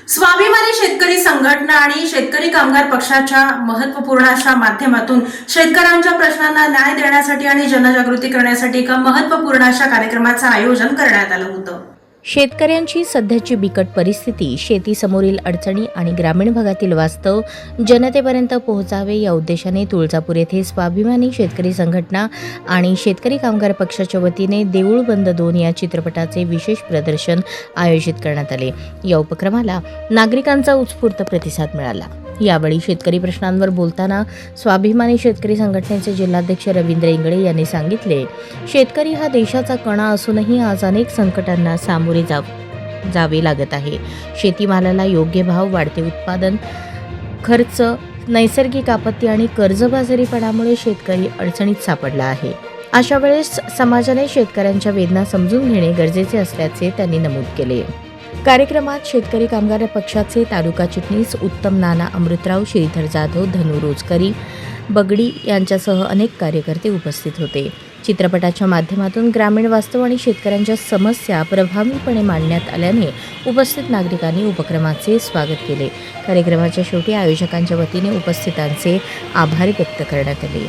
स्वाभिमानी शेतकरी संघटना आणि शेतकरी कामगार पक्षाच्या महत्त्वपूर्ण अशा माध्यमातून शेतकऱ्यांच्या प्रश्नांना न्याय देण्यासाठी आणि जनजागृती करण्यासाठी एका महत्त्वपूर्ण अशा कार्यक्रमाचं आयोजन करण्यात आलं होतं. शेतकऱ्यांची सध्याची बिकट परिस्थिती, शेतीसमोरील अडचणी आणि ग्रामीण भागातील वास्तव जनतेपर्यंत पोहोचावे या उद्देशाने तुळजापूर येथे स्वाभिमानी शेतकरी संघटना आणि शेतकरी कामगार पक्षाच्या वतीने देऊळ बंद 2 या चित्रपटाचे विशेष प्रदर्शन आयोजित करण्यात आले. या उपक्रमाला नागरिकांचा उत्स्फूर्त प्रतिसाद मिळाला. यावेळी शेतकरी प्रश्नांवर बोलताना स्वाभिमानी शेतकरी संघटनेचे जिल्हाध्यक्ष रवींद्र इंगळे यांनी सांगितले, शेतकरी हा देशाचा कणा असूनही आज अनेक संकटांना सामोरे जावे लागत आहे. शेतीमालाला योग्य भाव, वाढते उत्पादन खर्च, नैसर्गिक आपत्ती आणि कर्जबाजारीपणामुळे शेतकरी अडचणीत सापडला आहे. अशा वेळेस समाजाने शेतकऱ्यांच्या वेदना समजून घेणे गरजेचे असल्याचे त्यांनी नमूद केले. कार्यक्रमात शेतकरी कामगार पक्षाचे तालुका चिटणीस उत्तम नाना अमृतराव, श्रीधर जाधव, धनु रोजकरी, बगडी यांच्यासह अनेक कार्यकर्ते उपस्थित होते. चित्रपटाच्या माध्यमातून ग्रामीण वास्तव आणि शेतकऱ्यांच्या समस्या प्रभावीपणे मांडण्यात आल्याने उपस्थित नागरिकांनी उपक्रमाचे स्वागत केले. कार्यक्रमाच्या शेवटी आयोजकांच्या वतीने उपस्थितांचे आभार व्यक्त करण्यात आले.